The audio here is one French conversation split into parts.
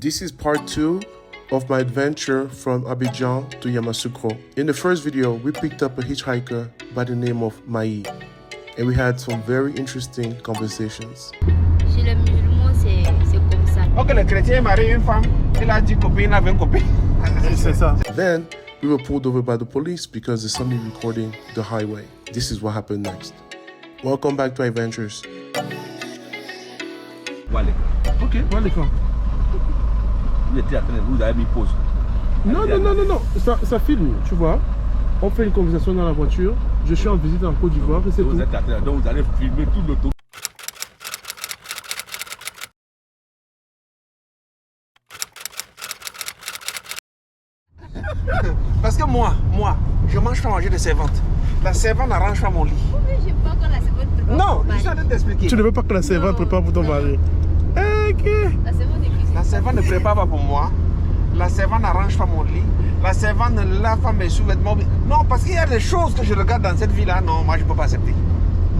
This is part 2 of my adventure from Abidjan to Yamoussoukro. In the first video, we picked up a hitchhiker by the name of Maï, and we had some very interesting conversations. Chez les musulmans, c'est comme ça. Ok, le chrétien marie une femme, il a 10 copines, il a 20 copines. C'est ça. Then, we were pulled over by the police because there's somebody recording the highway. This is what happened next. Welcome back to our adventures. Ok, d'accord. Vous avez mis pause. Non. Ça filme, tu vois. On fait une conversation dans la voiture. Je suis en visite en Côte d'Ivoire et c'est tout. Donc vous allez filmer tout le tour. Parce que moi, je mange pas manger de servante. La servante n'arrange pas mon lit. Mais je pas quand la servante prépare. Non, je suis en train de t'expliquer. Tu ne veux pas que la servante prépare pour ton mari. Ok. La servante est cuisine. La servante ne prépare pas pour moi. La servante n'arrange pas mon lit. La servante ne lave pas mes sous-vêtements. Non, parce qu'il y a des choses que je regarde dans cette vie-là. Non, moi je ne peux pas accepter.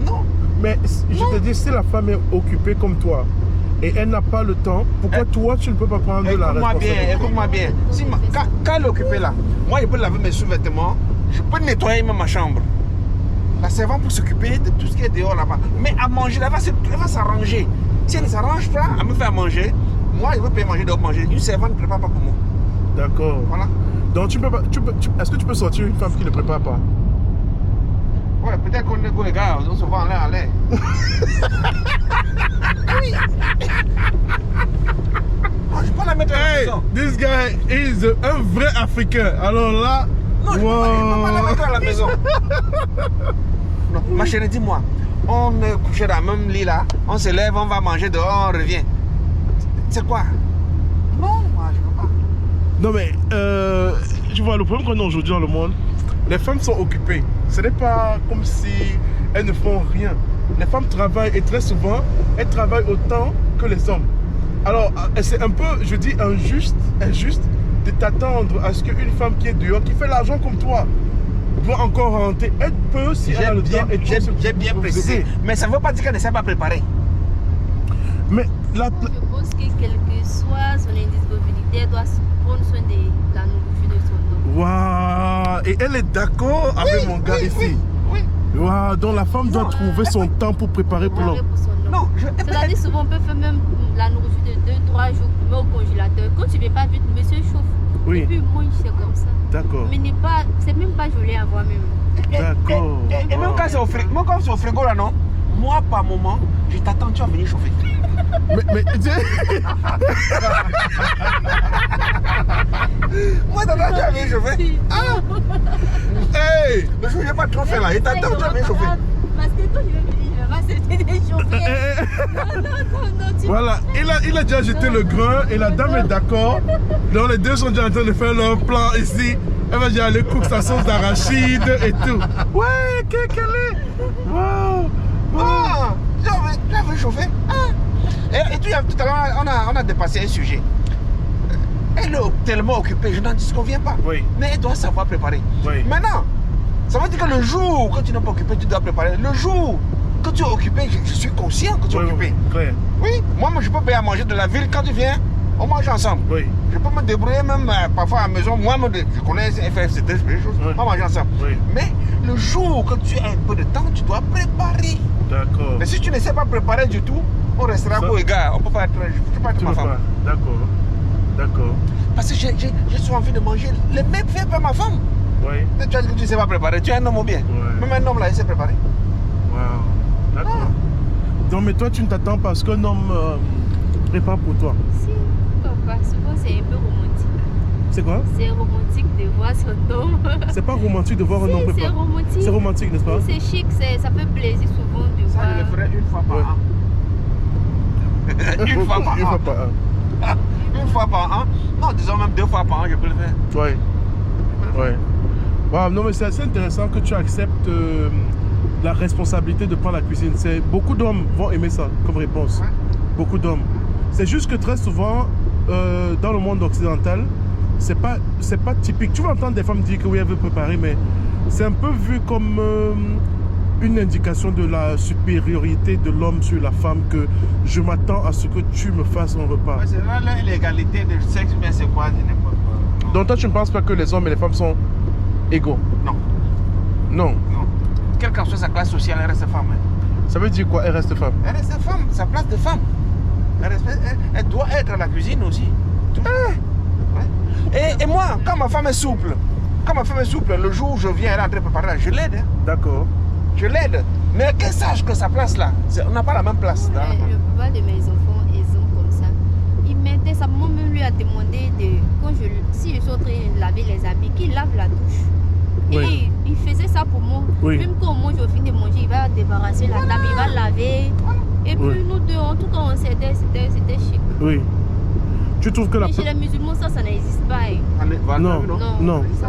Non. Mais je te dis, si la femme est occupée comme toi et elle n'a pas le temps, pourquoi toi tu ne peux pas prendre la responsabilité? Écoute-moi bien. Si quand elle est occupée là, moi je peux laver mes sous-vêtements, je peux nettoyer même ma chambre. La servante peut s'occuper de tout ce qui est dehors là-bas. Mais à manger là-bas, elle va s'arranger. Si elle ne s'arrange pas à me faire manger, moi je veux payer manger, donc manger. Une servante ne prépare pas pour moi. D'accord. Voilà. Donc est-ce que tu peux sortir une femme qui ne prépare pas? Ouais, peut-être qu'on est les gars, on se voit en l'air à l'air. Oui. Non, je peux pas la mettre à la maison. This guy is un vrai Africain. Alors là, non, je peux pas la mettre à la maison. Non, ma chérie, dis-moi, on est couché dans le même lit là, on se lève, on va manger dehors, on revient. C'est quoi? Non, moi je peux pas. Non mais, tu vois, le problème qu'on a aujourd'hui dans le monde, les femmes sont occupées. Ce n'est pas comme si elles ne font rien. Les femmes travaillent et très souvent, elles travaillent autant que les hommes. Alors, c'est un peu, je dis, injuste de t'attendre à ce qu'une femme qui est dehors, qui fait l'argent comme toi, doit encore rentrer. Elle peut, si elle a le temps, et j'ai bien précisé. Mais ça ne veut pas dire qu'elle ne s'est pas préparée. Mais là, Je pense que quelle que soit son indisponibilité, elle doit prendre soin de la nourriture de son homme. waouh, et elle est d'accord avec mon gars ici. Oui. Waouh, donc la femme doit trouver son temps pour préparer pour l'homme. Pour son homme. Non, C'est-à-dire souvent on peut faire même la nourriture de 2-3 jours, mais au congélateur. Quand tu ne veux pas vite, monsieur chauffe. Oui. Et puis moi, c'est comme ça. D'accord. Mais c'est même pas joli à voir même. D'accord. Et même quand c'est au frigo, là, non? Moi, par moment, je t'attends, tu vas venir chauffer. Mais Moi, t'attends, tu vas venir chauffer. hey! Le jour où je n'ai pas trop fait là, je t'attends, tu vas venir chauffer. Parce que quand je vais venir, je vais pas c'était déchauffer. Non, tu Voilà, il a déjà jeté le grain et la dame est d'accord. Donc les deux sont déjà en train de faire leur plan ici. Elle va déjà aller couper sa sauce d'arachide et tout. Ouais, qu'elle est. Waouh! Ah, tu vas venir chauffer. Et tout à l'heure, on a dépassé un sujet. Elle est tellement occupée, je n'en disconviens pas. Oui. Mais elle doit savoir préparer. Oui. Maintenant, ça veut dire que le jour que tu n'es pas occupé, tu dois préparer. Le jour que tu es occupé, je suis conscient que tu es occupé. Clair. Oui, moi je peux payer à manger de la ville. Quand tu viens, on mange ensemble. Oui. Je peux me débrouiller même parfois à la maison. Moi, je connais FFCT, des choses. Oui. On mange ensemble. Oui. Mais le jour que tu as un peu de temps, tu dois préparer. D'accord. Mais si tu ne sais pas préparer du tout, on restera pour les gars. On peut pas être. Je ne peux pas être Tu ma veux femme. pas. D'accord. D'accord. Parce que j'ai souvent envie de manger les mêmes faits par ma femme. Oui. Tu as dit que tu ne sais pas préparer. Tu es un homme ou bien? Ouais. Même un homme là, il sait préparer. Waouh. D'accord. Non, mais toi, tu ne t'attends pas à ce qu'un homme prépare pour toi. Si, pourquoi pas. Souvent, c'est un peu romantique. C'est quoi? C'est romantique de voir son homme. C'est pas romantique de voir un homme Si, c'est préparer. romantique. C'est romantique, n'est-ce pas? C'est chic, ça fait plaisir souvent de Ça, voir. je le ferai une fois par Ouais. an. Une fois par Une fois an. par an. Une fois par an. Non, disons même 2 fois par an, je peux le faire. Ouais. Ouais. Wow, non, mais c'est assez intéressant que tu acceptes la responsabilité de prendre la cuisine. Beaucoup d'hommes vont aimer ça comme réponse. Ouais. Beaucoup d'hommes. C'est juste que très souvent, dans le monde occidental, c'est pas typique. Tu vas entendre des femmes dire que oui, elles veulent préparer, mais c'est un peu vu comme une indication de la supériorité de l'homme sur la femme que je m'attends à ce que tu me fasses un repas. Ouais, c'est là l'égalité de sexe, mais c'est quoi? Je n'ai pas. Donc toi, tu ne penses pas que les hommes et les femmes sont égaux? Non. Non. Non. Quelle qu'en soit sa classe sociale, elle reste femme. Hein. Ça veut dire quoi, elle reste femme? Elle reste femme, sa place de femme. Elle doit être à la cuisine aussi. Ouais. Et moi, quand ma femme est souple, le jour où je viens, elle est en train de préparer là, je l'aide. Hein. D'accord. Je l'aide. Mais qu'elle sache que sa place là, on n'a pas la même place. Le papa de mes enfants, ils sont comme ça. Il m'aidait, sa maman même lui a demandé si je suis en train de laver les habits, qu'il lave la douche. Oui. Et il faisait ça pour moi. Oui. Même quand on mange au fin de manger, il va débarrasser la table, il va laver. Et puis nous deux, en tout cas, on s'aidait, c'était chic. Oui. Tu trouves que la... Mais chez les musulmans, ça n'existe pas. Hein. Non. Non. Ça,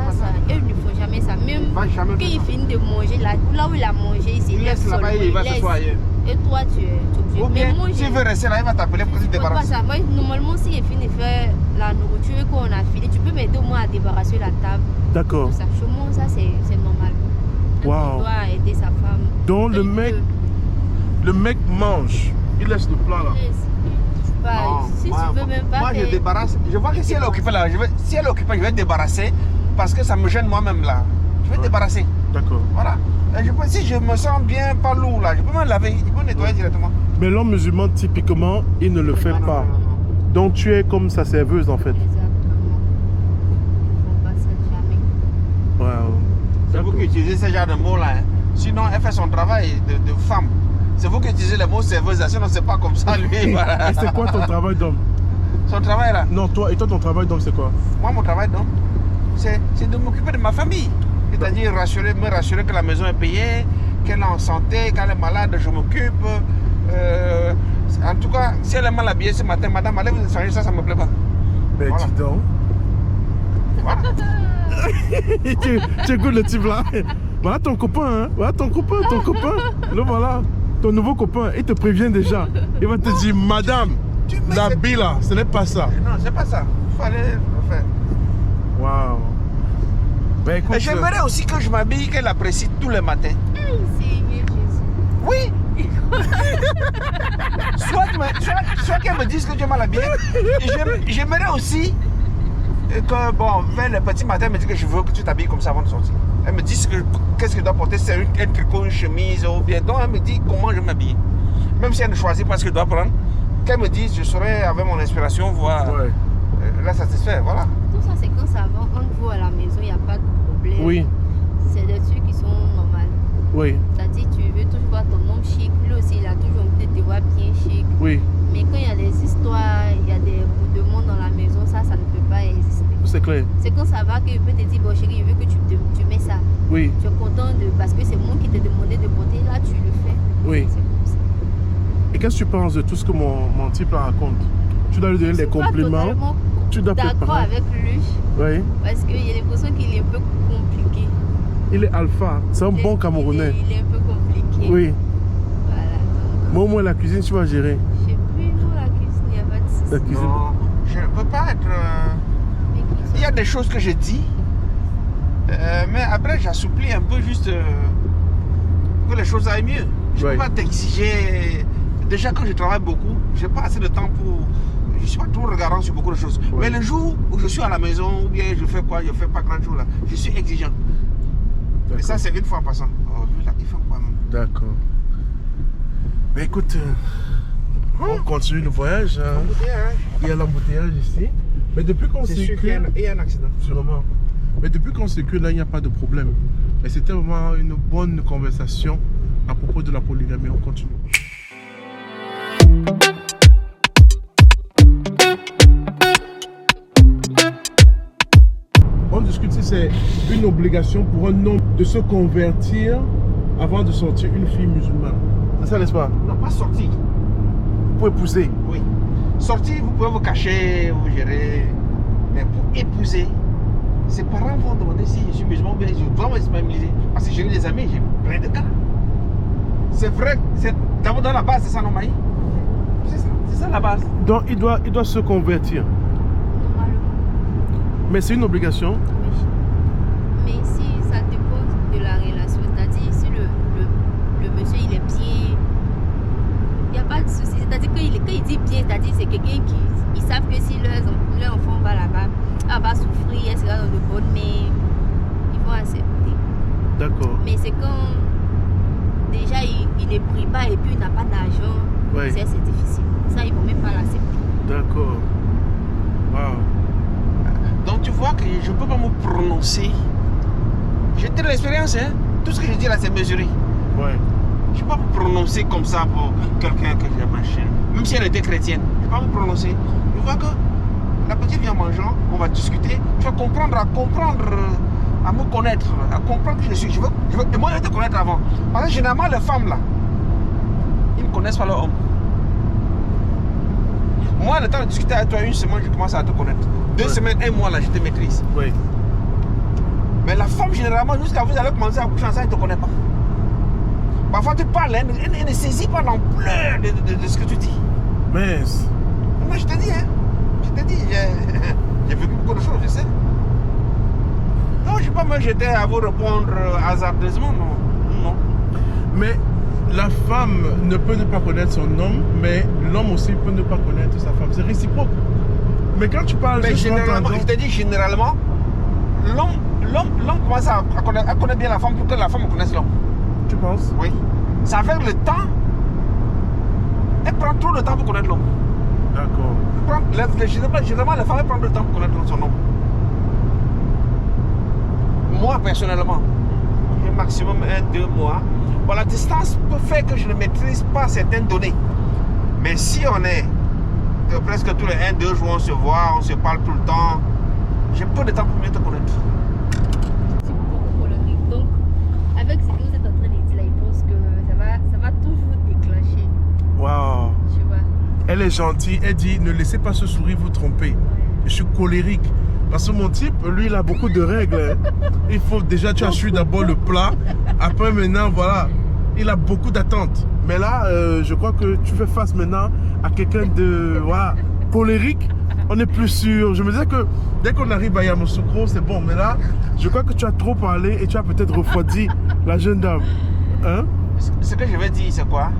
eux ne font jamais ça. Même quand il finit de manger, là où il a mangé, il se lève laisse là-bas, il va s'asseoir ailleurs. Et toi, tu es obligé. Ou bien, moi, s'il veut rester là, il va t'appeler pour te débarrasser. Moi, normalement, si j'ai fini de faire la nourriture et qu'on a fini, tu peux m'aider au moins à débarrasser la table. D'accord. Chez moi, ça, c'est normal. Wow. Il doit aider sa femme. Donc le mec mange. Il laisse le plat là. Si tu veux même pas. Moi, je débarrasse. Je vois que si elle est occupée là, si elle est occupée, je vais débarrasser parce que ça me gêne moi-même là. Je vais débarrasser. D'accord. Voilà. Et si je me sens bien pas lourd là, je peux me laver, je peux nettoyer directement. Mais l'homme musulman, typiquement, il ne le fait pas. Donc tu es comme sa serveuse en fait. Exactement. On passe jamais. Wow. C'est vous qui utilisez ce genre de mots là. Hein. Sinon, elle fait son travail de femme. C'est vous qui utilisez les mots serveuse, sinon c'est pas comme ça lui. Voilà. Et c'est quoi ton travail d'homme? Son travail là? Non, toi, et toi ton travail d'homme c'est quoi? Moi, mon travail d'homme, c'est de m'occuper de ma famille. C'est-à-dire me rassurer que la maison est payée, qu'elle est en santé, qu'elle est malade, je m'occupe. En tout cas, si elle est mal habillée ce matin, madame, allez vous changer ça, ça me plaît pas. Ben Voilà. dis donc. Voilà. tu écoutes le type là. Voilà ton copain, hein. Voilà ton copain. Le voilà. Ton nouveau copain, il te prévient déjà. Il va te dire, madame, l'habit là, ce n'est pas ça. Non, c'est pas ça. Il fallait le faire. Waouh. Ben écoute. J'aimerais aussi que je m'habille, qu'elle apprécie tous les matins. Seigneur Jésus. Oui. soit qu'elle me dise que tu es mal habillé. J'aimerais aussi que, bon, vers le petit matin, elle me dit que je veux que tu t'habilles comme ça avant de sortir. Elle me dit qu'est-ce que je dois porter, c'est un tricot, une chemise ou bien. Donc elle me dit comment je m'habille. Même si elle ne choisit pas ce que je dois prendre, qu'elle me dise, je saurais avec mon inspiration voir la satisfaire. Voilà. Tout ça, c'est quand ça va entre vous à la maison, il n'y a pas de problème. Oui. C'est des trucs qui sont normaux. Oui. C'est-à-dire, tu veux toujours voir ton homme chic. Lui aussi, il a toujours envie de te voir bien chic. Oui. Mais quand il y a des histoires, il y a des bouts de monde dans la maison, ça ne peut pas exister. C'est clair. C'est quand ça va que je peux te dire, bon chérie, je veux que tu mets ça. Oui. Tu es content parce que c'est moi qui t'ai demandé de porter, là tu le fais. Oui. C'est comme ça. Et qu'est-ce que tu penses de tout ce que mon type raconte? Tu dois lui donner des compliments. Tu dois d'accord préparer. avec lui. Oui. Parce qu'il y a l'impression qu'il est un peu compliqué. Il est alpha. C'est un bon Camerounais. Il est un peu compliqué. Oui. Voilà. Donc, Moi, au moins, la cuisine, tu vas gérer. je sais plus, nous, la cuisine, il n'y a pas de souci. La cuisine. Non, je ne peux pas être... Il y a des choses que je dis, mais après j'assouplis un peu juste pour que les choses aillent mieux. Je ne peux pas t'exiger. Déjà quand je travaille beaucoup, je n'ai pas assez de temps pour... Je ne suis pas trop regardant sur beaucoup de choses. Mais le jour où je suis à la maison, ou bien je fais quoi, je ne fais pas grand chose là, je suis exigeant. Et ça c'est une fois en passant. Oh, lui là, il fait quoi même? D'accord. Mais écoute, on continue le voyage. Hein. Il y a l'embouteillage ici. Mais depuis qu'on circule, il y a un accident. sûrement. Mais depuis qu'on circule, là, il n'y a pas de problème. Mais c'était vraiment une bonne conversation à propos de la polygamie. On continue. On discute si c'est une obligation pour un homme de se convertir avant de sortir une fille musulmane. C'est ça, n'est-ce pas? Non, pas sortir. Pour épouser. Oui. Sortir, vous pouvez vous cacher, vous gérer. Mais pour épouser, ses parents vont demander si je suis musulman ou bien je dois m'islamiser. Parce que j'ai eu des amis, j'ai plein de cas. C'est vrai, c'est d'abord dans la base, c'est ça, non, Maï? C'est ça la base. Donc il doit se convertir. Normalement. Mais c'est une obligation. Oui. Mais si ça dépend de la relation, c'est-à-dire si C'est-à-dire que quand il dit bien, c'est-à-dire c'est quelqu'un qui ils savent que si leur enfant va là-bas, elle va souffrir, elle sera dans de bonnes mains, ils vont accepter. D'accord. Mais c'est quand déjà il ne prie pas et puis il n'a pas d'argent, Ouais. c'est difficile. Ça, ils ne vont même pas l'accepter. D'accord. Wow. Donc tu vois que je ne peux pas me prononcer. J'ai de l'expérience, hein. Tout ce que je dis là, c'est mesuré. Ouais. Je ne peux pas me prononcer comme ça pour quelqu'un que j'ai machin. Même si elle était chrétienne, je ne peux pas me prononcer. Je vois que la petite vient en mangeant, on va discuter. Tu vas comprendre, à me connaître, à comprendre qui je suis. Et moi, je vais te connaître avant. Parce que généralement, les femmes là, ils ne connaissent pas leur homme. Moi, le temps de discuter avec toi une semaine, je commence à te connaître. 2 semaines, 1 mois là, je te maîtrise. Oui. Mais la femme, généralement, jusqu'à vous allez commencer à coucher ensemble, elle ne te connaît pas. Parfois, tu parles, elle ne saisit pas l'ampleur de ce que tu dis. Mince. Moi, je te dis, hein. Je te dis, j'ai vécu beaucoup de choses, je sais. Non, je ne vais pas me jeter à vous répondre hasardeusement, non. Non. Mais la femme ne peut ne pas connaître son homme, mais l'homme aussi peut ne pas connaître sa femme. C'est réciproque. Mais quand tu parles Mais juste généralement, je te dis, généralement, l'homme commence à connaître bien la femme pour que la femme connaisse l'homme. Tu penses? Oui. C'est avec le temps, elle prend trop de temps pour connaître l'homme. D'accord. Généralement, la femme elle prend le temps pour connaître son homme. Moi, personnellement, j'ai maximum 1-2 mois. Bon, la distance peut faire que je ne maîtrise pas certaines données. Mais si on est presque tous les 1-2 jours, on se voit, on se parle tout le temps, j'ai peu de temps pour mieux te connaître. C'est beaucoup colérique. Donc, avec ce que vous êtes en train de dire là, il pense que ça va toujours déclencher. Waouh. Tu vois. Elle est gentille. Elle dit, ne laissez pas ce sourire vous tromper. Je suis colérique. Parce que mon type, lui, il a beaucoup de règles. Hein. Il faut déjà, tu assures d'abord le plat. Après, maintenant, voilà. Il a beaucoup d'attentes. Mais là, je crois que tu fais face maintenant à quelqu'un de voilà, colérique. On est plus sûr. Je me disais que dès qu'on arrive à Yamoussoukro, c'est bon. Mais là, je crois que tu as trop parlé et tu as peut-être refroidi la jeune dame. Hein? Ce que je vais dire, c'est quoi?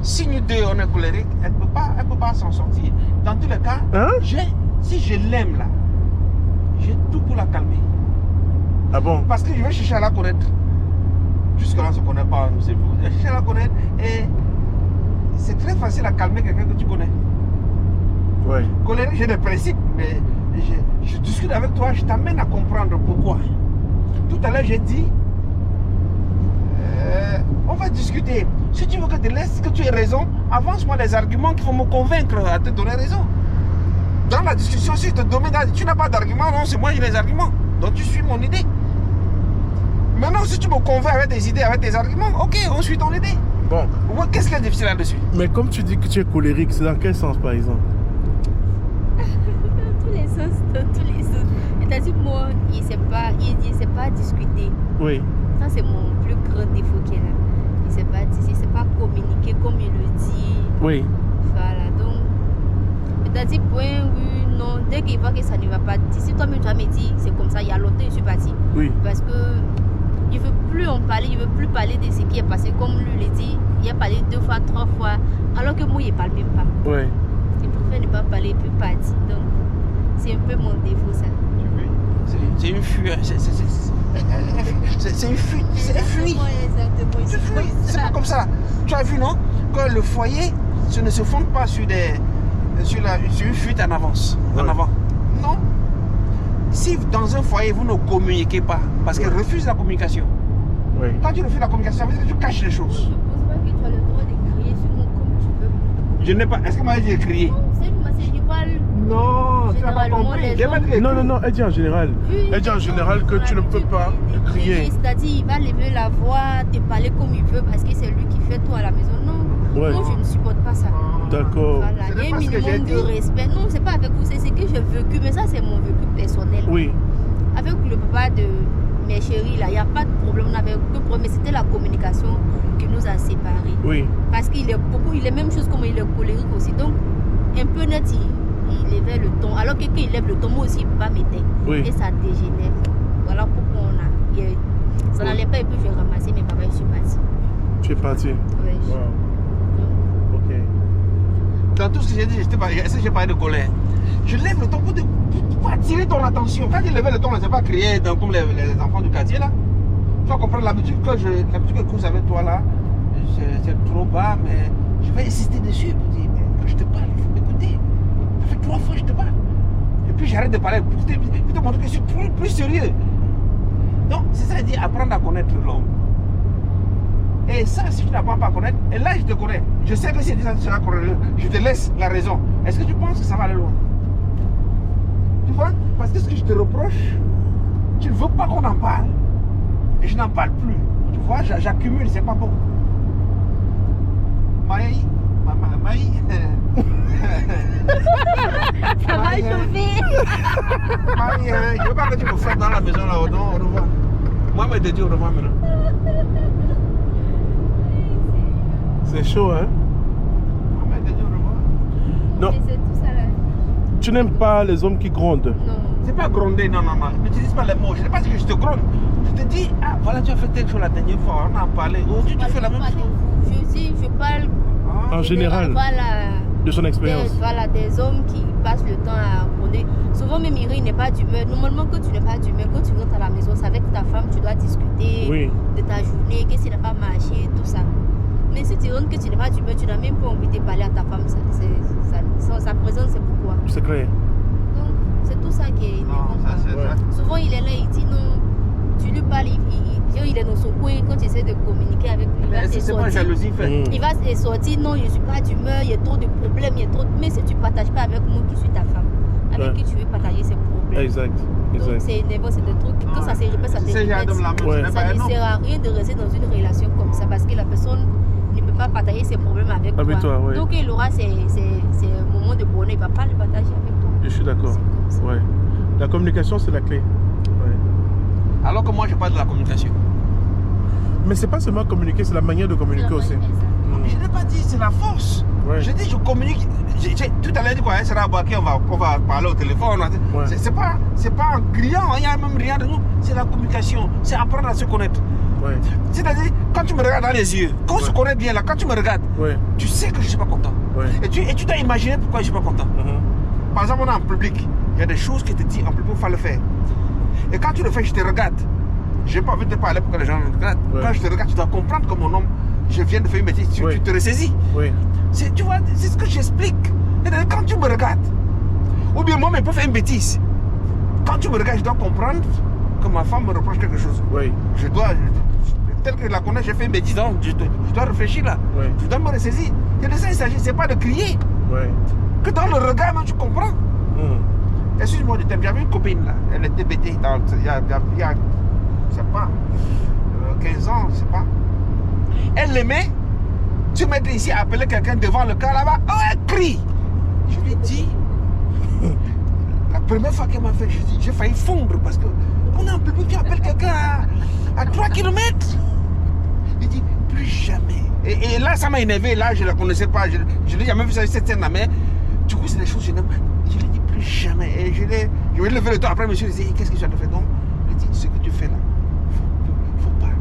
Si nous deux, on est colérique, elle ne peut pas s'en sortir. Dans tous les cas, Hein? si je l'aime là, j'ai tout pour la calmer. Ah bon? Parce que je vais chercher à la connaître. Jusque-là, on ne se connaît pas, nous, c'est vous. Je vais chercher à la connaître et c'est très facile à calmer quelqu'un que tu connais. Ouais. Colérique, j'ai des principes, mais je discute avec toi, je t'amène à comprendre pourquoi. Tout à l'heure, j'ai dit, on va discuter. Si tu veux que je te laisse, que tu aies raison, avance-moi des arguments qui vont me convaincre à te donner raison. Dans la discussion, si je te demande, tu n'as pas d'argument, non, c'est moi qui ai les arguments. Donc tu suis mon idée. Maintenant, si tu me convaincs avec tes idées, avec tes arguments, ok, on suit ton idée. Bon. Qu'est-ce qui est difficile là-dessus? Mais comme tu dis que tu es colérique, c'est dans quel sens par exemple? Dans tous les sens. C'est-à-dire moi, il ne sait pas discuter. Oui. Ça, c'est mon plus grand défaut qu'il a. Il ne sait pas communiquer comme il le dit. Oui. Voilà, donc, c'est-à-dire, point, oui, non, dès qu'il voit que ça ne va pas, si toi-même tu as me dit, c'est comme ça, il y a longtemps, je suis partie. Oui. Parce que il ne veut plus en parler, il ne veut plus parler de ce qui est passé, comme lui l'a dit, il a parlé 2 fois, 3 fois, alors que moi, il ne parle même pas. Oui. Il préfère ne pas parler, puis partir. Donc, c'est un peu mon défaut, ça. C'est une fuite. C'est une fuite. C'est une fuite. Exactement. Tu fuis. C'est pas comme ça. Tu as vu, non? Que le foyer ne se fonde pas sur une fuite en avance. Ouais. En avant. Non. Si dans un foyer, vous ne communiquez pas, parce qu'elle refuse la communication. Oui. Quand tu refuses la communication, ça veut dire que tu caches les choses. Je ne pense pas que tu as le droit de crier sur moi comme tu veux. Je n'ai pas. Est-ce que moi j'ai crié? Non, c'est moi, je parle. Non, tu n'as pas Généralement, compris. les J'ai pas hommes- dit que- Non, elle dit en général. Elle dit en général que tu ne peux pas crier. C'est-à-dire, il va lever la voix, te parler comme il veut parce que c'est lui qui fait tout à la maison. Non, Ouais. non, je ne supporte pas ça. D'accord. Voilà, Ce il y n'est a un pas ce que j'ai minimum de dit. respect. Non, c'est pas avec vous, c'est ce que j'ai vécu, mais ça, c'est mon vécu personnel. Oui. Avec le papa de mes chéris, là, il n'y a pas de problème. On avait aucun problème, mais c'était la communication qui nous a séparés. Oui. Parce qu'il est même chose comme il est colérique aussi. Donc, un peu net, il levait le ton. Alors que quand il lève le ton, moi aussi, il ne peut pas m'aider. Oui. Et ça dégénère. Voilà pourquoi on a. Ça n'allait pas et puis j'ai ramassé mes papas et je suis partie. Tu es parti. Ouais, Wow. Ok. dans tout ce que j'ai dit, est-ce que j'ai parlé de colère? Je lève le ton pour attirer ton attention. Quand il levait le ton, c'est pas crier comme les enfants du quartier là. Tu vas comprendre l'habitude que je cause avec toi là, c'est trop bas, mais je vais insister dessus pour dire, quand je te parle, il faut m'écouter. Ça fait 3 fois que je te parle. Et puis j'arrête de parler pour te montrer que je suis plus sérieux. Donc c'est ça, dire apprendre à connaître l'homme. Et ça, si tu n'apprends pas à connaître, et là je te connais. Je sais que si tu seras corrélé, je te laisse la raison. Est-ce que tu penses que ça va aller loin? Tu vois? Parce que ce que je te reproche, tu ne veux pas qu'on en parle. Et je n'en parle plus. Tu vois, j'accumule, c'est pas bon. Maï. Ça va chauffer. Maï, je veux pas que tu me fasses dans la maison là. Non, au revoir. Moi, je te dis au revoir maintenant. C'est chaud, hein? Moi, je te dis au revoir. Non. Mais c'est tout ça là. Tu n'aimes pas les hommes qui grondent? Non. C'est pas gronder, non. N'utilise pas les mots. Je ne sais pas si je te gronde. Je te dis, ah voilà, tu as fait quelque chose la dernière fois, on en parlait. Aujourd'hui, tu fais la même chose. Je parle En général, voilà, de son expérience. des hommes qui passent le temps à gronder. Souvent, même il n'est pas d'humeur. Normalement, quand tu n'es pas d'humeur, quand tu rentres à la maison, c'est avec ta femme, tu dois discuter de ta journée, qu'est-ce qui n'a pas marché, tout ça. Mais si tu rentres que tu n'es pas d'humeur, tu n'as même pas envie de parler à ta femme. Sa présence, c'est pourquoi. C'est clair. Donc, c'est tout ça qui est énervant. Souvent, il est là, il dit non. Tu lui parles, il est dans son coin. Quand tu essaies de communiquer avec lui, c'est pas jalousie fait. Il va se sortir, non, je ne suis pas d'humeur, il y a trop de problèmes, mais si tu ne partages pas avec moi qui suis ta femme, avec qui tu veux partager ces problèmes. Exact. Donc c'est énervant, c'est des trucs, quand ça se répète, ça te répète. Ça ne sert à rien de rester dans une relation comme ça parce que la personne ne peut pas partager ses problèmes avec toi. Ouais. Donc il aura ses moments de bonheur, il ne va pas le partager avec toi. Je suis d'accord. Ouais. La communication, c'est la clé. Alors que moi, je parle de la communication. Mais c'est pas seulement communiquer, c'est la manière de communiquer aussi. Mais je n'ai pas dit c'est la force. Ouais. Je dis je communique. Tout à l'heure, dit quoi? Elle sera abaquée, on va parler au téléphone. Ouais. C'est pas en criant, il n'y a même rien de nous. C'est la communication. C'est apprendre à se connaître. Ouais. C'est-à-dire, quand tu me regardes dans les yeux, quand on se connaît bien là, quand tu me regardes, tu sais que je ne suis pas content. Ouais. Et tu dois imaginer pourquoi je ne suis pas content. Par exemple, on est en public. Il y a des choses qui te disent en public, il faut le faire. Et quand tu le fais, je te regarde. Je n'ai pas envie de te parler pour que les gens me regardent. Quand je te regarde, tu dois comprendre que mon homme, je viens de faire une bêtise. Tu te ressaisis. Tu vois, c'est ce que j'explique. Quand tu me regardes, ou bien moi, je peux faire une bêtise. Quand tu me regardes, je dois comprendre que ma femme me reproche quelque chose. Je dois, tel que je la connais, j'ai fait une bêtise, donc je dois réfléchir là. Je dois me ressaisir. Et de ça, il s'agit, c'est pas de crier. Que dans le regard, même, tu comprends. Excuse-moi du thème, j'avais une copine là, elle était bêtée il y a je sais pas, 15 ans, je sais pas. Elle l'aimait, tu m'étais ici à appeler quelqu'un devant le cas là-bas, oh elle crie. Je lui dis, la première fois qu'elle m'a fait, j'ai failli fondre parce que on est en public, tu appelles quelqu'un à 3 km. Il dit, plus jamais. Et là, ça m'a énervé, là, je ne la connaissais pas, je n'ai jamais vu cette scène là, mais du coup, c'est des choses que je n'aime pas. Je lui ai dit plus jamais. Et je vais lever le temps. Après, monsieur disait, qu'est-ce que tu as fait? Donc, je lui ai dit, ce que tu fais là, faut pas.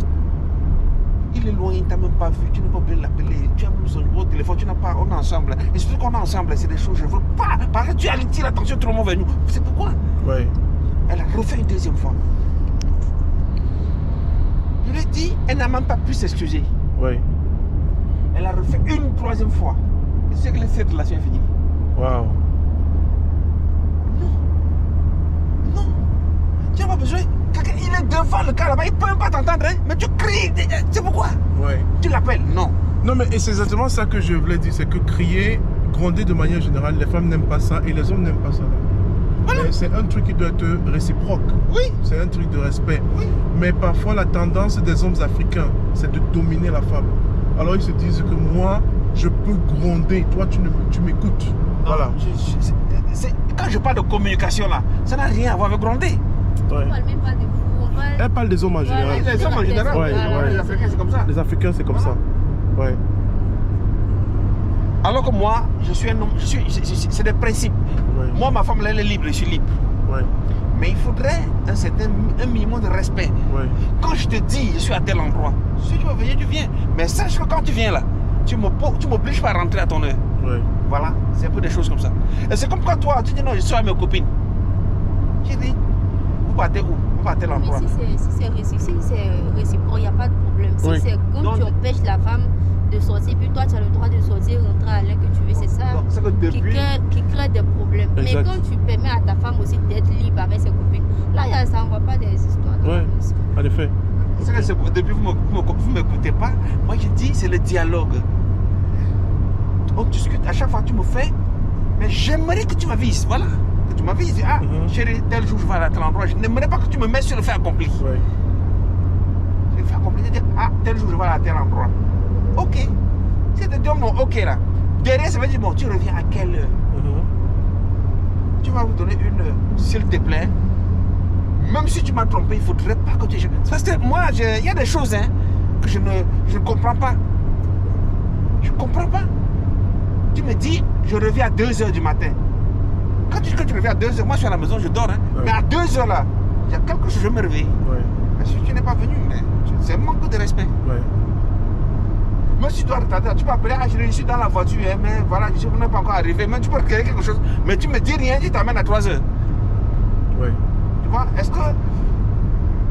Il est loin, il ne t'a même pas vu. Tu n'as pas oublié de l'appeler. Tu as même son numéro de téléphone. Tu n'as pas, on est ensemble. Et surtout qu'on est ensemble, c'est des choses que je ne veux pas. Parce que tu attires l'attention tout le monde vers nous. C'est pourquoi. Elle a refait une deuxième fois. Je lui ai dit, elle n'a même pas pu s'excuser. Elle a refait une troisième fois. Et c'est que cette relation est finie. Wow. Non. Tu n'as pas besoin. Il est devant le cas là-bas, il ne peut même pas t'entendre, hein? Mais tu cries. C'est pourquoi? Tu l'appelles? Non. Non, mais c'est exactement ça que je voulais dire. C'est que crier, gronder de manière générale, les femmes n'aiment pas ça et les hommes n'aiment pas ça. C'est un truc qui doit être réciproque. C'est un truc de respect. Mais parfois, la tendance des hommes africains, c'est de dominer la femme. Alors, ils se disent que moi, je peux gronder. Toi, tu m'écoutes. Voilà. Quand je parle de communication là, ça n'a rien à voir avec gronder. On parle même pas de vous. Elle parle des hommes en général. Les hommes en général. Les Africains, c'est comme ça. Les Africains, c'est comme ça. Alors que moi, je suis un homme, c'est des principes. Moi, ma femme, elle est libre, je suis libre. Mais il faudrait un minimum de respect. Quand je te dis, je suis à tel endroit, si tu veux venir, tu viens. Mais sache que quand tu viens là, tu m'obliges pas à rentrer à ton heure. Voilà, c'est un peu des choses comme ça. Et c'est comme quand toi, tu dis non, je suis avec mes copines. J'ai dit, vous partez où? Vous partez à l'endroit. Mais si c'est réciproque, il n'y a pas de problème. Si Oui. c'est quand Donc, tu empêches la femme de sortir, puis toi tu as le droit de sortir, rentrer à l'heure que tu veux, c'est ça Donc, c'est que qui depuis... crée des problèmes. Exact. Mais quand tu permets à ta femme aussi d'être libre avec ses copines, là ça n'envoie pas des histoires dans la Ouais, maison. en effet. C'est que depuis vous ne m'écoutez pas, moi je dis c'est le dialogue. On discute, à chaque fois tu me fais, mais j'aimerais que tu m'avises, voilà. Que tu m'avises, ah chérie, tel jour je vais à tel endroit, je n'aimerais pas que tu me mettes sur le fait accompli. Ouais. Le fait accompli, je dis, ah tel jour je vais à tel endroit. Ok. Si tu dis non, ok là. Derrière ça veut dire, bon, tu reviens à quelle heure? Tu vas vous donner une heure, s'il te plaît. Même si tu m'as trompé, il ne faudrait pas que tu... Parce que moi, il y a des choses hein, que je ne comprends pas. Je ne comprends pas. Tu me dis, je reviens à 2h du matin. Quand tu dis que tu reviens à 2h, moi je suis à la maison, je dors. Hein. Ouais. Mais à 2h là, il y a quelque chose, je me réveille. Ouais. Mais si tu n'es pas venu, c'est un manque de respect. Ouais. Même si tu dois retarder, tu peux appeler, ah je suis dans la voiture, hein, mais voilà, je ne suis pas encore arrivé. Mais tu peux regarder quelque chose. Mais tu me dis rien, tu t'amènes à 3h. Ouais. Tu vois, est-ce que...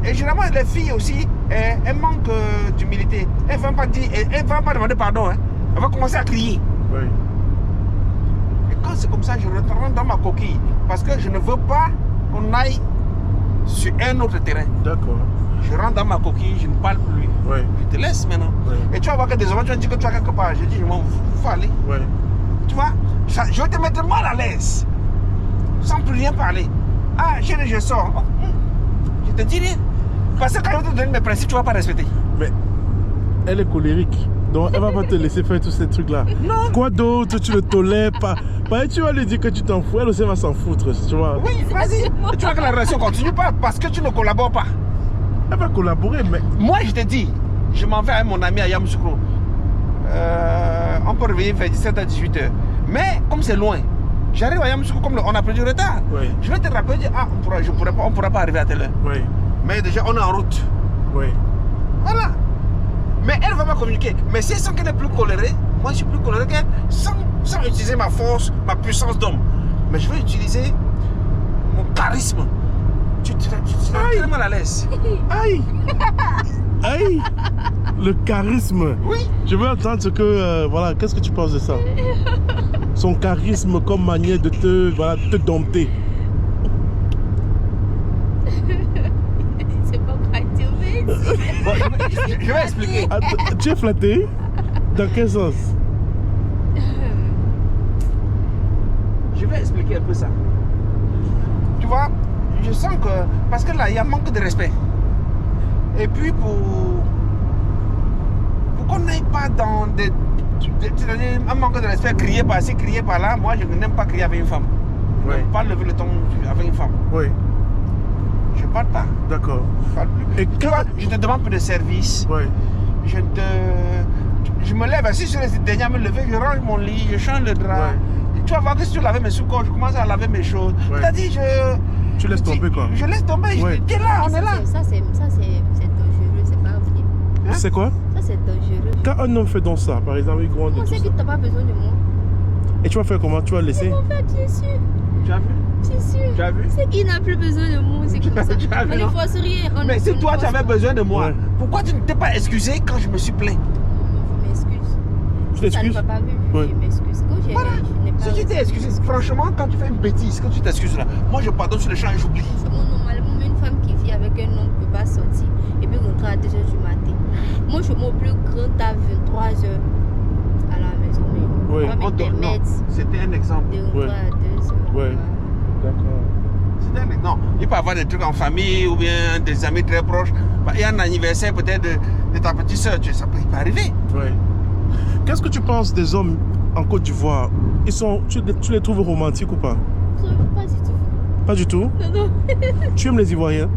Et généralement, les filles aussi, elles manquent d'humilité. Elles ne vont pas dire, elles vont pas demander pardon. Hein. Elles vont commencer à crier. Ouais. Et quand c'est comme ça, je retourne dans ma coquille. Parce que je ne veux pas qu'on aille sur un autre terrain. D'accord. Je rentre dans ma coquille, je ne parle plus. Ouais. Je te laisse maintenant. Ouais. Et tu vas voir que désormais, tu vas dire que tu as quelque part. Je dis, je m'en fous, faut aller. Ouais. Tu vois, je vais te mettre mal à l'aise. Sans plus rien parler. Ah, chérie, je sors. Oh, je te dis rien. Parce que quand je vais te donner mes principes, tu ne vas pas respecter. Mais elle est colérique. Donc elle va pas te laisser faire tous ces trucs là. Non. Quoi d'autre, tu ne tolères pas. Bah, tu vas lui dire que tu t'en fous, elle aussi va s'en foutre, tu vois. Oui, vas-y. Et tu vois que la relation continue pas parce que tu ne collabores pas. Elle va collaborer, mais... Moi, je te dis, je m'en vais avec mon ami à Yamoussoukro. On peut réveiller vers 17h, 18h. Mais comme c'est loin, j'arrive à Yamoussoukro comme on a pris du retard. Oui. Je vais te rappeler, dire, ah, on pourra pas arriver à telle heure. Oui. Mais déjà, on est en route. Oui. Voilà. Mais elle ne va pas communiquer. Mais si elle sent qu'elle est plus colérée, moi je suis plus coléré qu'elle, sans utiliser ma force, ma puissance d'homme. Mais je vais utiliser mon charisme. Tu seras très mal à l'aise. Aïe. Aïe. Le charisme. Oui. Je veux entendre ce que... voilà, qu'est-ce que tu penses de ça? Son charisme comme manière de te, voilà, te dompter. C'est pas quoi dire, mais... Bon, je vais expliquer. Attends, tu es flatté? Dans quel sens? Je vais expliquer un peu ça. Tu vois, je sens que... Parce que là, il y a un manque de respect. Et puis pour qu'on n'aille pas dans des... C'est-à-dire un manque de respect, crier par-ci, crier par-là. Moi, je n'aime pas crier avec une femme. Je Ouais. n'aime pas lever le ton avec une femme. Oui. Je ne parle pas. D'accord. Je parle plus. Et Tu vois, je te demande plus de service. Oui. Je me lève, si je suis dernier à me lever, je range mon lit, je change le drap. Ouais. Tu vas voir que si tu laves mes sous-corps, je commence à laver mes choses. Ouais. C'est-à-dire, Tu laisses tomber quoi? Je laisse tomber. Ouais. T'es là, on est là. Ça, c'est dangereux, c'est pas vrai. Hein? C'est quoi? Ça, c'est dangereux. Quand un homme fait donc ça, par exemple, il gronde et On tout sait ça. que tu n'as pas besoin de moi. Et tu vas faire comment? Tu vas le laisser? En fait, bien sûr. Tu as vu? Bien sûr. Tu as vu? C'est qu'il n'a plus besoin de moi, c'est comme ça. Tu as vu, On ne non? force rien. Mais si toi, tu avais besoin de moi, Ouais. pourquoi tu ne t'es pas excusé quand je me suis plaint? Je m'excuse. Tu Ça ne t'excuses? m'a pas vu. Ouais. Je m'excuse. Quand Voilà. je n'ai pas... Si tu t'es excusé, franchement, quand tu fais une bêtise, quand tu t'excuses là, moi je pardonne sur le champ et j'oublie. Normalement, une femme qui vit avec un homme ne peut pas sortir et puis rentrer à 2h du matin. Moi, je mets au plus grand à 23h à la maison. Mais Ouais. on va me permettre C'était un exemple. de rentrer Ouais. à 2h. Ouais. D'accord. C'était un exemple. Non, il peut y avoir des trucs en famille ou bien des amis très proches. Il y a un anniversaire peut-être de ta petite soeur, ça peut arriver. Ouais. Qu'est-ce que tu penses des hommes en Côte d'Ivoire? Tu les trouves romantiques ou pas? Pas du tout. Pas du tout? Non, non. Tu aimes les Ivoiriens?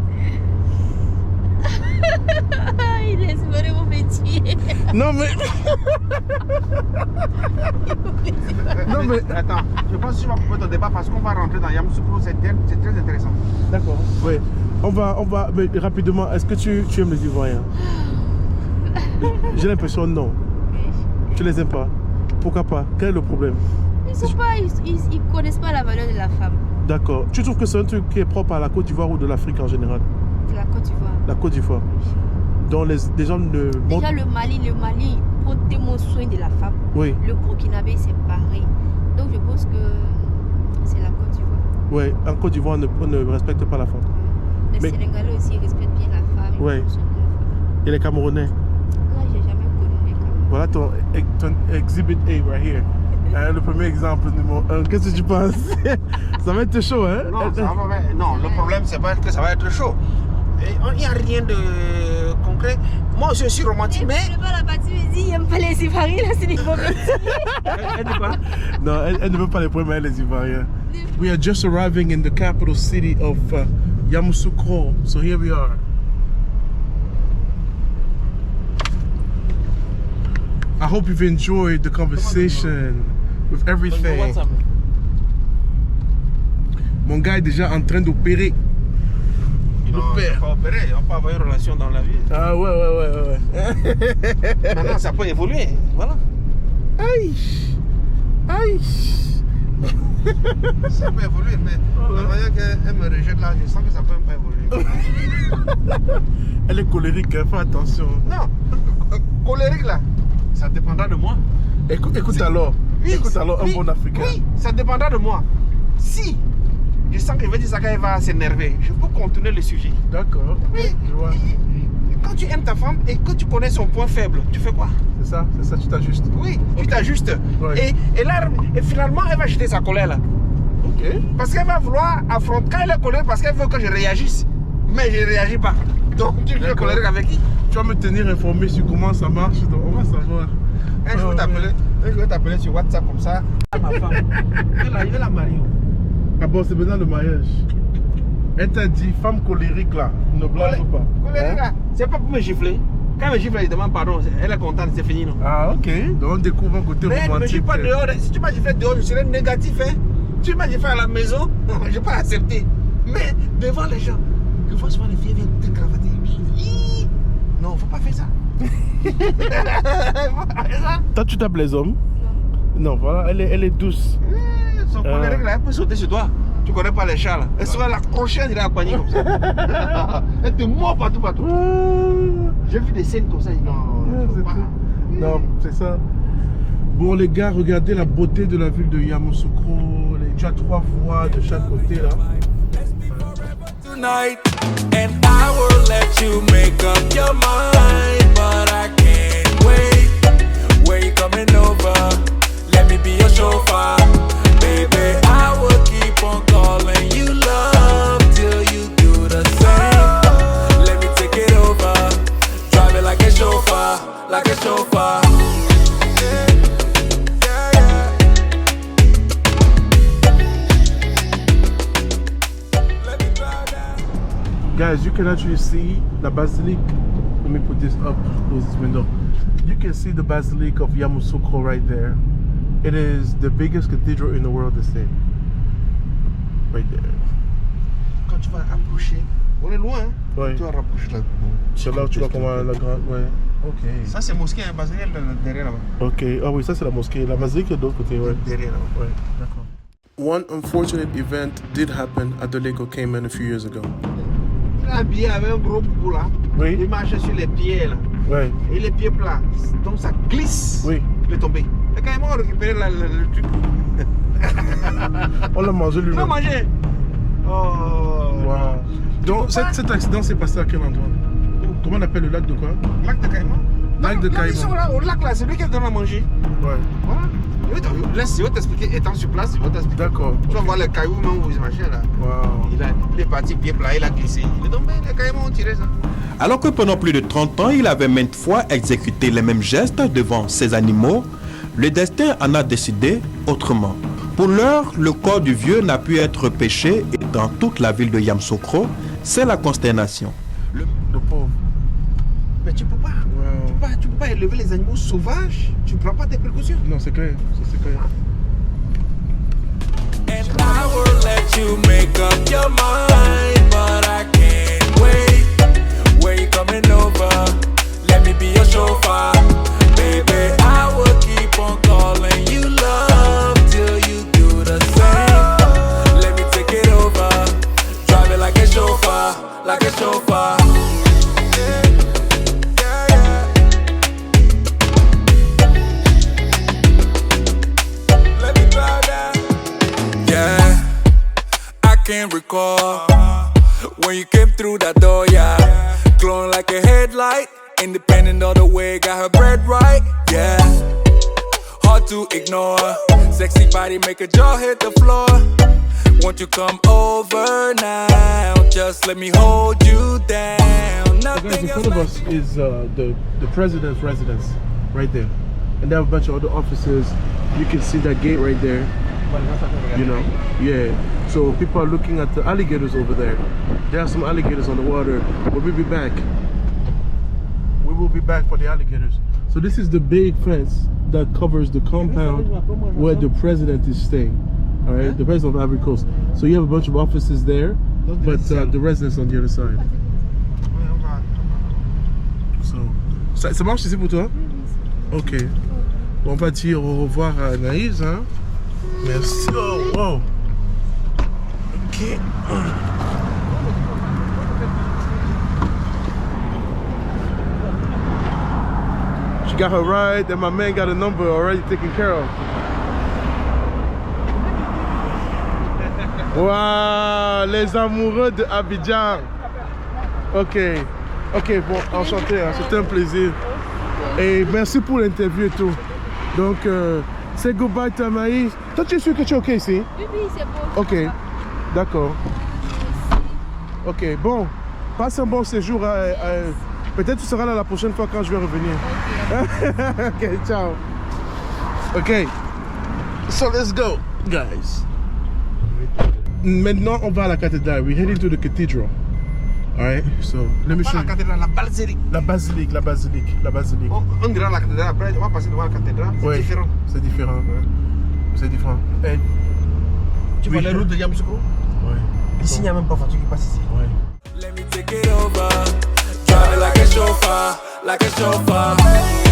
Il laisse vraiment petit. Non mais... Non mais... Attends, je pense que tu vas couper ton débat parce qu'on va rentrer dans Yamoussoukro, c'est très intéressant. D'accord. Oui. On va... Mais rapidement, est-ce que tu aimes les Ivoiriens? J'ai l'impression non. Tu les aimes pas? Pourquoi pas? Quel est le problème? Ils connaissent pas la valeur de la femme. D'accord. Tu trouves que c'est un truc qui est propre à la Côte d'Ivoire ou de l'Afrique en général? De la Côte d'Ivoire. La Côte d'Ivoire. Donc les gens ne... Déjà le Mali prend tellement soin de la femme. Oui. Le Burkinabé c'est pareil. Donc je pense que c'est la Côte d'Ivoire. Oui, en Côte d'Ivoire on ne respecte pas la femme. Les Sénégalais aussi respectent bien la femme. Oui. Et les Camerounais? Là j'ai jamais connu les Camerounais. Voilà ton exhibit A right here. Le premier exemple numéro 1. Qu'est-ce que tu penses? Ça va être chaud, hein? Non, non, le problème, c'est pas que ça va être chaud. Il n'y a rien de concret. Moi, je suis romantique, mais... Je ne pas la partie, mais il n'aime pas les Ivoiriens, là, c'est des problèmes. Elle dit quoi? Non, elle ne veut pas les problèmes avec les Ivoiriens. We are just arriving in the capital city of Yamoussoukro. So here we are. I hope you've enjoyed the conversation with everything. Mon gars est déjà en train d'opérer. Il opère. On peut opérer, on peut avoir une relation dans la vie. Ah ouais. Maintenant, ça peut évoluer. Voilà. Aïe. Ça peut évoluer, mais la manière qu'elle me rejette là, je sens que ça peut pas évoluer. Elle est colérique, hein, fais attention. Non, colérique là, ça dépendra de moi. Écoute alors. Oui, écoute alors un bon Africain. Oui, ça dépendra de moi. Si je sens que je vais dire ça quand elle va s'énerver, je peux contourner le sujet. D'accord. Oui. Je vois. Quand tu aimes ta femme et que tu connais son point faible, tu fais quoi? C'est ça, tu t'ajustes. Oui, tu t'ajustes. Ouais. Et là, finalement, elle va jeter sa colère là. Ok. Parce qu'elle va vouloir affronter. Quand elle est colère, parce qu'elle veut que je réagisse. Mais je ne réagis pas. Donc tu es colérique avec qui? Tu vas me tenir informé sur comment ça marche, donc on va savoir. Un jour, je vais t'appeler sur WhatsApp comme ça. Ma femme, je vais la marier. Ah bon, c'est maintenant le mariage. Elle t'a dit, femme colérique là, ne blague pas. Colérique là, c'est pas pour me gifler. Quand elle me gifle, elle demande pardon. Elle est contente, c'est fini, non? Ah ok, donc on découvre un côté romantique. Mais ne me gifle pas dehors. Si tu m'as giflé dehors, je serais négatif. Hein? Tu m'as giflé à la maison, je ne vais pas accepter. Mais devant les gens, je vois souvent les filles viennent te cravater. Non, faut pas faire ça. Toi, tu tapes les hommes? Non, voilà, elle est douce. Son colérique là, elle peut sauter sur toi. Tu connais pas les chats là. Elle sera la prochaine, il a la poignée comme ça. Elle te mord partout. J'ai vu des scènes comme ça. Non, c'est ça. Bon les gars, regardez la beauté de la ville de Yamoussoukro. Tu as 3 voies de chaque côté là. Tonight, and I will let you make up your mind, but I can't wait. Where you coming over? Let me be your chauffeur, baby. I will keep on calling you love till you do the same. Let me take it over, drive it like a chauffeur, like a chauffeur. Guys, you can actually see the basilic. Let me put this up, close this window. You can see the basilic of Yamoussoukro right there. It is the biggest cathedral in the world to see. Right there. Quand tu vas approcher, on est loin, hein? Ouais. Tu vas rapprocher là. C'est là où tu vois comment la grande. Ouais. Ok. Ça c'est mosquée, hein, basilique derrière là-bas. Ok. Ah oui, ça c'est la mosquée. La basilique est de l'autre côté, ouais. Derrière là-bas. Ouais, d'accord. One unfortunate event did happen at the Lake of Cayman a few years ago. Il est habillé avec un gros boubou là. Oui. Il marche sur les pieds là. Ouais. Et les pieds plats. Donc ça glisse. Oui. Il est tombé. Et quand ils m'ont récupéré le truc. On l'a mangé Il lui-même. l'a mangé. Oh. Wow. Donc cet accident s'est passé à quel endroit? Comment on appelle le lac de quoi? Lac de Caïman. Lac de Non, Caïman. ils sont là, au lac là, c'est lui qui donne à manger. Ouais. Voilà. Je vais t'expliquer, étant sur place, je vais t'expliquer. D'accord. Tu vas voir les cailloux, même où ils marchaient là. Wow. Il est parti pied plat, il a glissé. Il est tombé, les cailloux ont tiré ça. Alors que pendant plus de 30 ans, il avait maintes fois exécuté les mêmes gestes devant ces animaux, le destin en a décidé autrement. Pour l'heure, le corps du vieux n'a pu être pêché et dans toute la ville de Yamoussoukro, c'est la consternation. Le pauvre. Mais tu peux pas. Wow. Tu peux pas élever les animaux sauvages. Tu ne prends pas tes précautions. Non, c'est clair. Ça, c'est clair. And I will let you make up your mind, but I can't wait. Where you coming over? Let me be your chauffeur, baby. I will keep on calling you love till you can recall when you came through that door, yeah. Glowing like a headlight, independent all the way, got her bread right, yeah. Hard to ignore, sexy body make a jaw hit the floor. Won't you come over now? Just let me hold you down. Guys, in front of us is the president's residence, right there. And they have a bunch of other offices. You can see that gate right there. You know, yeah. So people are looking at the alligators over there. There are some alligators on the water. But we'll be back. We will be back for the alligators. So this is the big fence that covers the compound where the president is staying. All right, the president of Ivory Coast. So you have a bunch of offices there, but the residence on the other side. So, ça marche ici pour toi? Ok. Bon, on va dire au revoir à Anaïs, hein? Merci. Oh, wow. Ok. She got her ride, and my man got a number already taken care of. Wow, les amoureux de Abidjan. Ok. Ok, bon, enchanté, hein, c'était un plaisir. Et merci pour l'interview et tout. Donc, say goodbye to Anaïs. Toi, tu es sûr que tu es ok ici? Oui, c'est bon. Ok, d'accord. Ok, bon, passe un bon séjour. Peut-être tu seras là la prochaine fois quand je vais revenir. Ok, ok, ciao. Ok, so let's go, guys. Maintenant, on va à la cathédrale. We're heading to the cathedral. Alright, so let me show you. La cathédrale, la basilique. La basilique, la basilique, la basilique. On dira la cathédrale, après on va passer devant la cathédrale. C'est différent. C'est différent. Ouais. C'est différent. Hey. Tu vois la route de Yamoussoukro? Ouais. Ici, il n'y a même pas voiture qui passe ici. Ouais. Let me take it over. Drive it like a chauffeur, like a chauffeur.